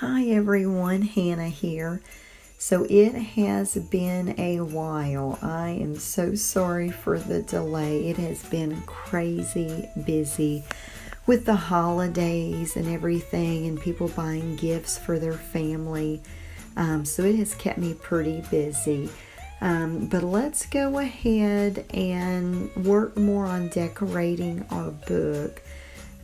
Hi everyone, Hannah here. So it has been a while. I am so sorry for the delay. It has been crazy busy with the holidays and everything, and people buying gifts for their family. So it has kept me pretty busy. But let's go ahead and work more on decorating our book.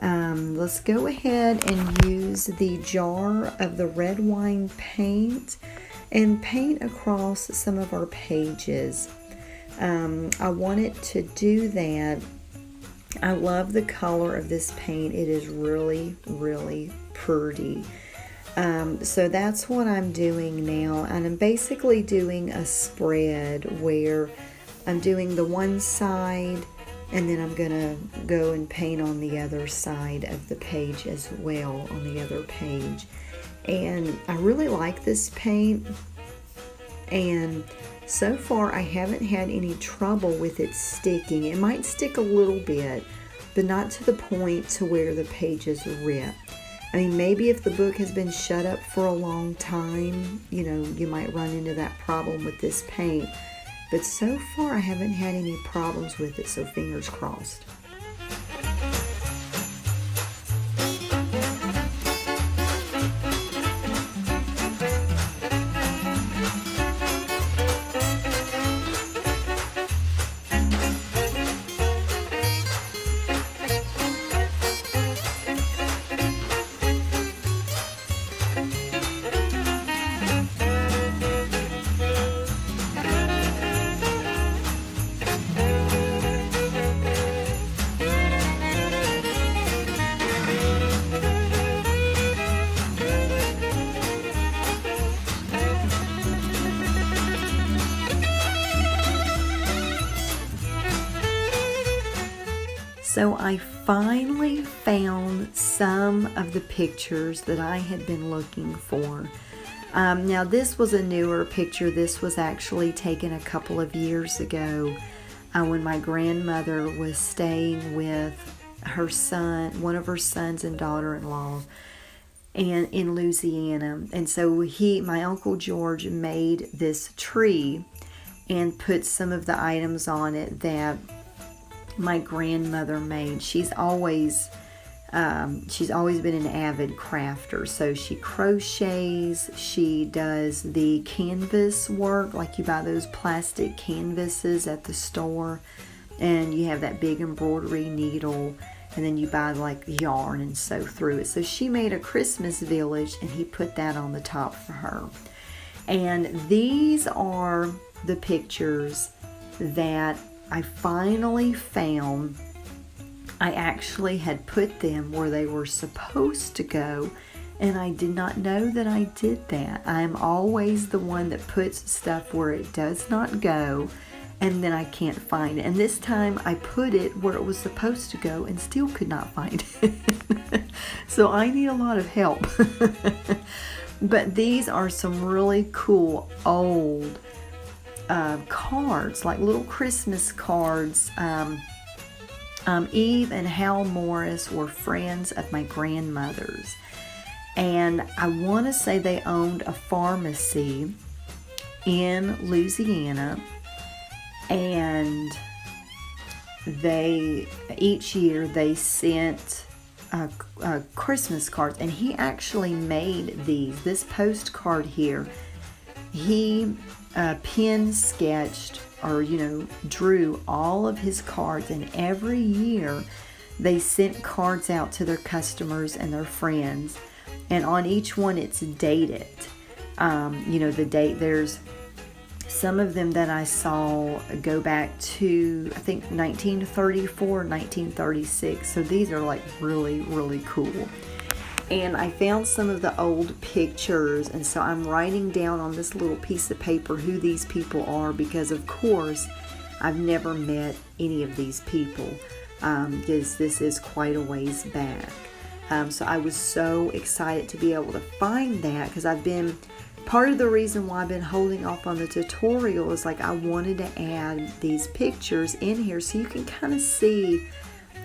Let's go ahead and use the jar of the red wine paint and paint across some of our pages. I wanted to do that. I love the color of this paint. It is really, really pretty. So that's what I'm doing now, and I'm basically doing a spread where I'm doing the one side and then I'm gonna go and paint on the other side of the page as well, on the other page. And I really like this paint, and so far I haven't had any trouble with it sticking. It might stick a little bit, but not to the point to where the pages rip. I mean, maybe if the book has been shut up for a long time, you might run into that problem with this paint. But so far I haven't had any problems with it, so fingers crossed. So I finally found some of the pictures that I had been looking for. Now this was a newer picture. This was actually taken a couple of years ago when my grandmother was staying with her son, one of her sons and daughter-in-law, and in Louisiana. And so my Uncle George made this tree and put some of the items on it that my grandmother made. She's always been an avid crafter. So she crochets, she does the canvas work, like you buy those plastic canvases at the store and you have that big embroidery needle, and then you buy like yarn and sew through it. So she made a Christmas village and he put that on the top for her. And these are the pictures that I finally found. I actually had put them where they were supposed to go, and I did not know that I did that. I'm always the one that puts stuff where it does not go, and then I can't find it. And this time I put it where it was supposed to go and still could not find it. So I need a lot of help. But these are some really cool old cards, like little Christmas cards. Eve and Hal Morris were friends of my grandmother's, and I want to say they owned a pharmacy in Louisiana, and each year they sent Christmas cards, and he actually made this postcard here. He pen sketched or drew all of his cards, and every year they sent cards out to their customers and their friends, and on each one it's dated. The date. There's some of them that I saw go back to, I think, 1934, 1936. So these are like really, really cool. And I found some of the old pictures, and so I'm writing down on this little piece of paper who these people are, because of course I've never met any of these people, because this is quite a ways back. So I was so excited to be able to find that, because part of the reason why I've been holding off on the tutorial is like I wanted to add these pictures in here so you can kind of see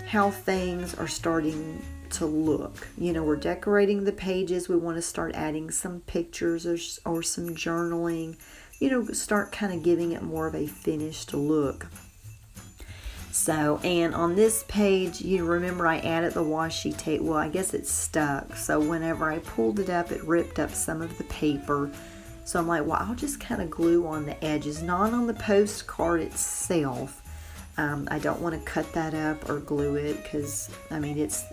how things are starting to look. You know, we're decorating the pages. We want to start adding some pictures or some journaling. You know, start kind of giving it more of a finished look. So, and on this page, you remember I added the washi tape. Well, I guess it's stuck. So whenever I pulled it up, it ripped up some of the paper. So I'm like, well, I'll just kind of glue on the edges, not on the postcard itself. I don't want to cut that up or glue it because, I mean, it's,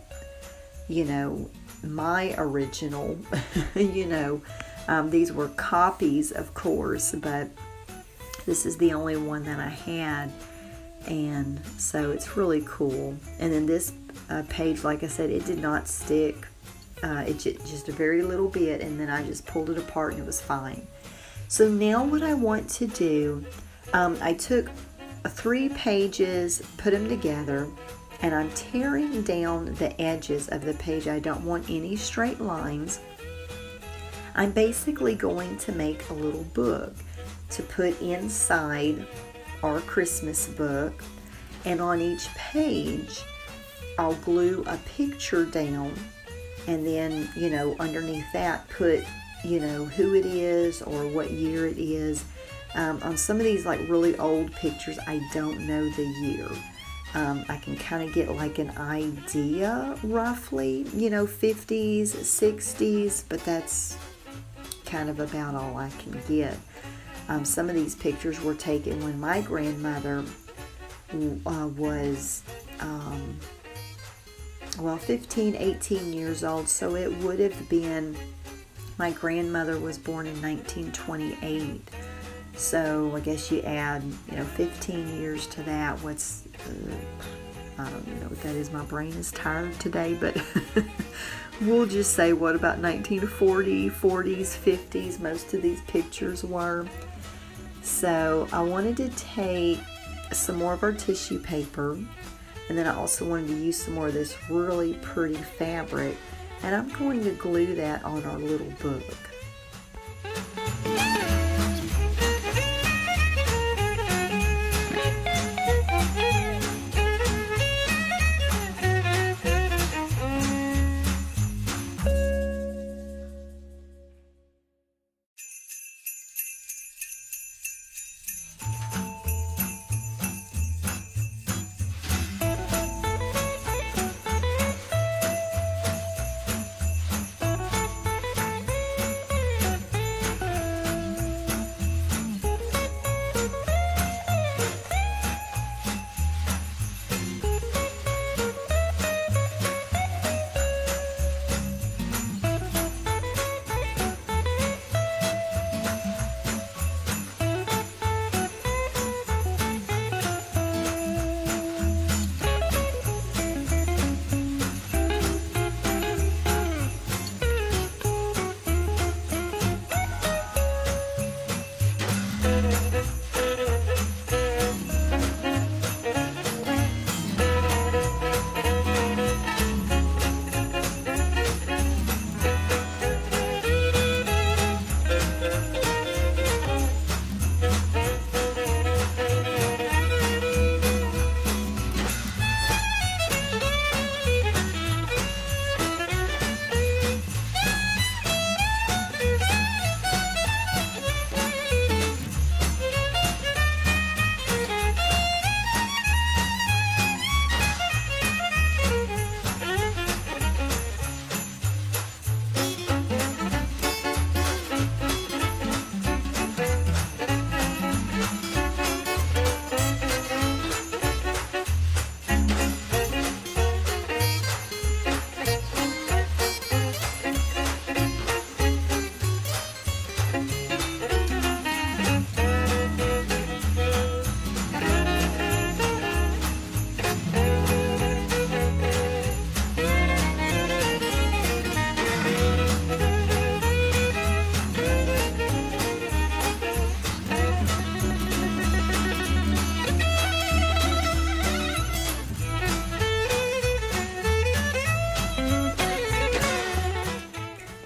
you know, my original, you know. These were copies, of course, but this is the only one that I had. And so it's really cool. And then this page, like I said, it did not stick. It just a very little bit, and then I just pulled it apart and it was fine. So now what I want to do, I took 3 pages, put them together, and I'm tearing down the edges of the page. I don't want any straight lines. I'm basically going to make a little book to put inside our Christmas book, and on each page I'll glue a picture down, and then, you know, underneath that put, you know, who it is or what year it is. On some of these like really old pictures, I don't know the year. I can kind of get like an idea roughly, you know, 50s, 60s, but that's kind of about all I can get. Some of these pictures were taken when my grandmother was, well, 15, 18 years old. So it would have been, my grandmother was born in 1928. So I guess you add, you know, 15 years to that. What's, I don't even know what that is. My brain is tired today, but we'll just say, what about 1940, 40s, 50s? Most of these pictures were. So I wanted to take some more of our tissue paper, and then I also wanted to use some more of this really pretty fabric, and I'm going to glue that on our little book.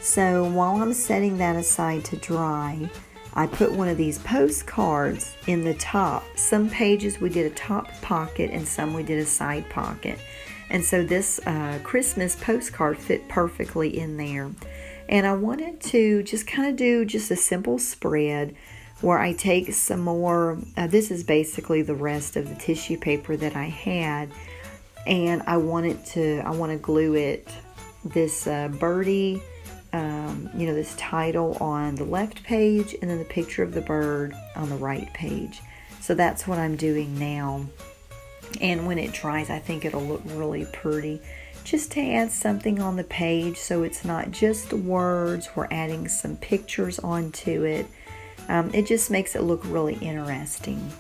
So while I'm setting that aside to dry, I put one of these postcards in the top. Some pages we did a top pocket and some we did a side pocket. And so this Christmas postcard fit perfectly in there. And I wanted to just kind of do just a simple spread where I take some more, this is basically the rest of the tissue paper that I had. And I want to glue it, this birdie, this title on the left page, and then the picture of the bird on the right page. So that's what I'm doing now. And when it dries, I think it'll look really pretty. Just to add something on the page so it's not just words, we're adding some pictures onto it. It just makes it look really interesting.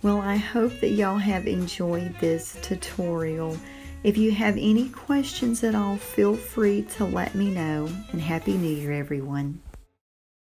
Well, I hope that y'all have enjoyed this tutorial. If you have any questions at all, feel free to let me know. And Happy New Year, everyone.